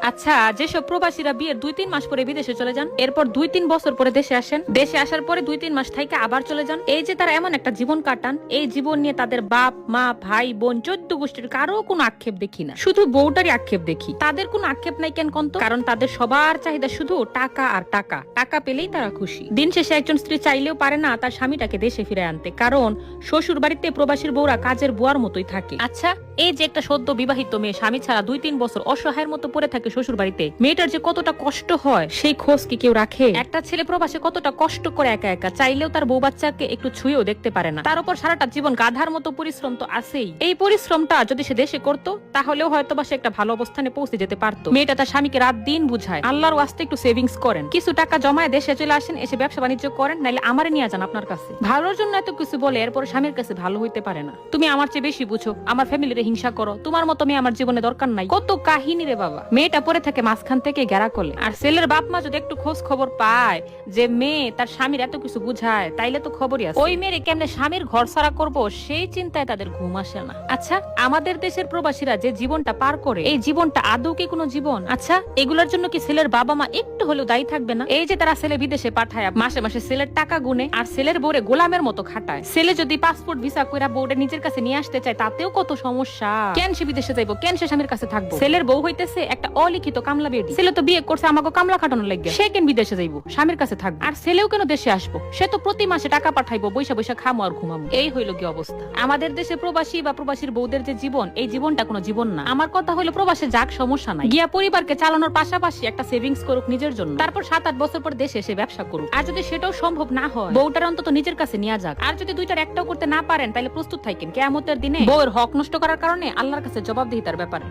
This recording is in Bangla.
আচ্ছা, যেসব প্রবাসীরা বিয়ের 2-3 মাস পরে বিদেশে চলে যান, এরপর 2-3 বছর পরে দেশে আসেন, দেশে আসার পরে 2-3 মাস থেকে আবার চলে যান, এই যে তারা এমন একটা জীবন কাটান, এই জীবন নিয়ে তাদের বাপ মা ভাই বোন 14 গোষ্ঠীর কারো কোনো আক্ষেপ দেখি না, শুধু বউটারই আক্ষেপ দেখি। তাদের কোনো আক্ষেপ নাই কেন কন্ত? কারণ তাদের সবার চাহিদা শুধু টাকা আর টাকা, টাকা পেলেই তারা খুশি। দিন শেষে একজন স্ত্রী চাইলেও পারে না তার স্বামীটাকে দেশে ফিরে আনতে, কারণ শ্বশুর বাড়িতে প্রবাসীর বউরা কাজের বুয়ার মতোই থাকে। আচ্ছা, এই যে একটা সদ্য বিবাহিত মেয়ে স্বামী ছাড়া 2-3 বছর অসহায়ের মতো পড়ে থাকে শ্বশুর বাড়িতে, মেয়েটার যে কতটা কষ্ট হয় সেই খোঁজ কি কেউ রাখে? একটা ছেলে প্রবাসে কতটা কষ্ট করে একা একা, চাইলেও তার বউ বাচ্চাকে একটু ছুঁয়েও দেখতে পারে না, তার উপর সারাটা জীবন গাধার মতো পরিশ্রম তো আছেই। এই পরিশ্রমটা যদি সে দেশে করতো তাহলেও হয়তো বা সে একটা ভালো অবস্থানে পৌঁছে যেতে পারতো। মেয়েটা তার স্বামীকে রাত দিন বুঝায়, আল্লাহর ওয়াস্তে একটু সেভিংস করেন, কিছু টাকা জমায় দেশে চলে আসেন, এসে ব্যবসা বাণিজ্য করেন, নাইলে আমারে নিয়ে যান আপনার কাছে। ভালোর জন্য এত কিছু বলে এরপর স্বামীর কাছে ভালো হইতে পারে না। তুমি আমার চেয়ে বেশি বুঝো, আমার ফ্যামিলির হিংসা করো, তোমার মতো মেয়ে আমার জীবনে দরকার নাই। কত কাহিনী রে বাবা। মেয়েটা পরে থাকে মাঝখান থেকে গেরা করলে, আর ছেলের বাপ মা যদি একটু খোঁজ খবর পায় যে মেয়ে তার স্বামীর এত কিছু বুঝায়, তাইলে তো খবরই আছে। ওই মেয়ের কেমনে স্বামীর ঘর ছাড়া করবো সেই চিন্তায় তাদের ঘুম আসে না। আচ্ছা, আমাদের দেশের প্রবাসীরা যে জীবনটা পার করে, এই জীবনটা আদৌ কি কোনো জীবন? আচ্ছা, এগুলোর জন্য কি ছেলের বাবা মা একটু হলেও দায়ী থাকবে না? এই যে তারা ছেলে বিদেশে পাঠায়, মাসে মাসে ছেলের টাকা গুনে আর ছেলের বউরে গোলামের মতো খাটায়। ছেলে যদি পাসপোর্ট ভিসা কইরা বউরে নিজের কাছে নিয়ে আসতে চায়, তাতেও কত সমস্যা। কেন সে বিদেশে যাইবো? কেন সে স্বামীর কাছে থাকবো? ছেলের বউ হইতেছে একটা অলিখিত কামলা বেডি। ছেলে তো বিয়ে করছে আমাকে কামলা খাটানোর লাগে, সে কেন বিদেশে যাইবো? স্বামীর কাছে থাকবো। আর ছেলেও কেন দেশে আসবো? সে তো প্রতি মাসে টাকা পাঠাইবো, বৈশা বৈশা খামো আর ঘুমামো। এই হইল কি অবস্থা। আমাদের দেশে প্রবাসী বা প্রবাসীর বউদের যে জীবন, এই জীবনটা কোনো জীবন না। আমার কথা হলো প্রবাসে যাক, সমস্যা নাই, গিয়া পরিবারকে চালানোর পাশাপাশি একটা সেভিংস করুক নিজের জন্য, তারপর 7-8 বছর পর দেশে এসে ব্যবসা করুক। আর যদি সেটাও সম্ভব না হয়, বউটার অন্তত নিজের কাছে নিয়ে যাক। আর যদি দুইটার একটাও করতে না পারেন, তাহলে প্রস্তুত থাকেন কিয়ামতের দিনে বউয়ের হক নষ্ট করার কারণে আল্লাহর কাছে জবাবদিহিতার ব্যাপারে।